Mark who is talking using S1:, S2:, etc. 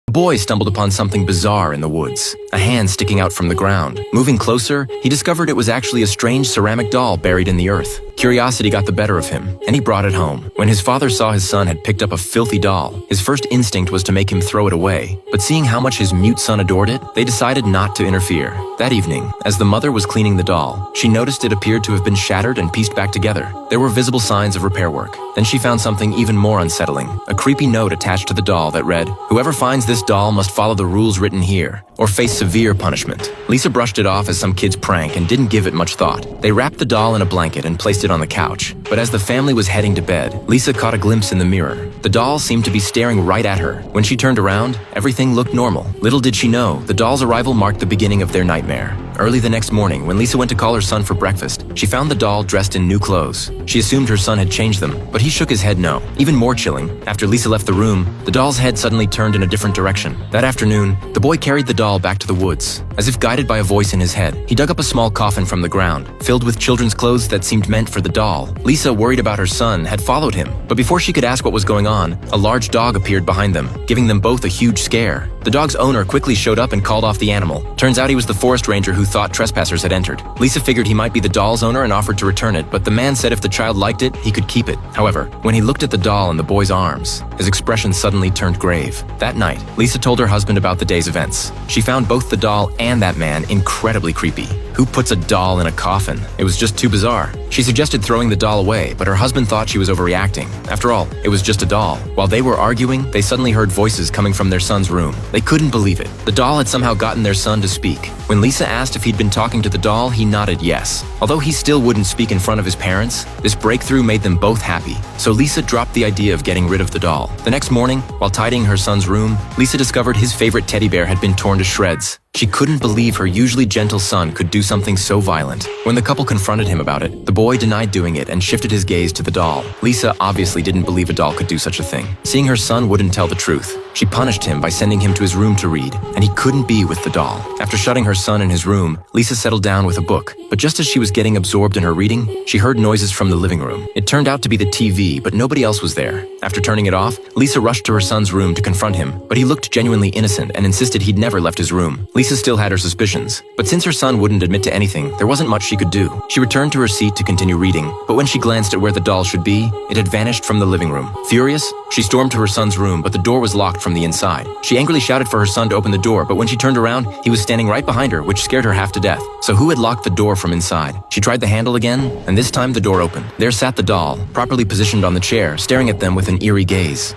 S1: The boy stumbled upon something bizarre in the woods, a hand sticking out from the ground. Moving closer, he discovered it was actually a strange ceramic doll buried in the earth. Curiosity got the better of him, and he brought it home. When his father saw his son had picked up a filthy doll, his first instinct was to make him throw it away. But seeing how much his mute son adored it, they decided not to interfere. That evening, as the mother was cleaning the doll, she noticed it appeared to have been shattered and pieced back together. There were visible signs of repair work. Then she found something even more unsettling, a creepy note attached to the doll that read, "Whoever finds this doll must follow the rules written here, or face severe punishment." Lisa brushed it off as some kid's prank and didn't give it much thought. They wrapped the doll in a blanket and placed it on the couch. But as the family was heading to bed, Lisa caught a glimpse in the mirror. The doll seemed to be staring right at her. When she turned around, everything looked normal. Little did she know, the doll's arrival marked the beginning of their nightmare. Early the next morning, when Lisa went to call her son for breakfast, she found the doll dressed in new clothes. She assumed her son had changed them, but he shook his head no. Even more chilling, after Lisa left the room, the doll's head suddenly turned in a different direction. That afternoon, the boy carried the doll back to the woods. As if guided by a voice in his head, he dug up a small coffin from the ground, filled with children's clothes that seemed meant for the doll. Lisa, worried about her son, had followed him. But before she could ask what was going on, a large dog appeared behind them, giving them both a huge scare. The dog's owner quickly showed up and called off the animal. Turns out he was the forest ranger who thought trespassers had entered. Lisa figured he might be the doll's owner and offered to return it, but the man said if the child liked it, he could keep it. However, when he looked at the doll in the boy's arms, his expression suddenly turned grave. That night, Lisa told her husband about the day's events. She found both the doll and that man incredibly creepy. Who puts a doll in a coffin? It was just too bizarre. She suggested throwing the doll away, but her husband thought she was overreacting. After all, it was just a doll. While they were arguing, they suddenly heard voices coming from their son's room. They couldn't believe it. The doll had somehow gotten their son to speak. When Lisa asked if he'd been talking to the doll, he nodded yes. Although he still wouldn't speak in front of his parents, this breakthrough made them both happy. So Lisa dropped the idea of getting rid of the doll. The next morning, while tidying her son's room, Lisa discovered his favorite teddy bear had been torn to shreds. She couldn't believe her usually gentle son could do something so violent. When the couple confronted him about it, the boy denied doing it and shifted his gaze to the doll. Lisa obviously didn't believe a doll could do such a thing. Seeing her son wouldn't tell the truth, she punished him by sending him to his room to read, and he couldn't be with the doll. After shutting her son in his room, Lisa settled down with a book. But just as she was getting absorbed in her reading, she heard noises from the living room. It turned out to be the TV, but nobody else was there. After turning it off, Lisa rushed to her son's room to confront him, but he looked genuinely innocent and insisted he'd never left his room. Lisa still had her suspicions, but since her son wouldn't admit to anything, there wasn't much she could do. She returned to her seat to continue reading, but when she glanced at where the doll should be, it had vanished from the living room. Furious, she stormed to her son's room, but the door was locked from the inside. She angrily shouted for her son to open the door, but when she turned around, he was standing right behind her, which scared her half to death. So who had locked the door from inside? She tried the handle again, and this time the door opened. There sat the doll, properly positioned on the chair, staring at them with an eerie gaze.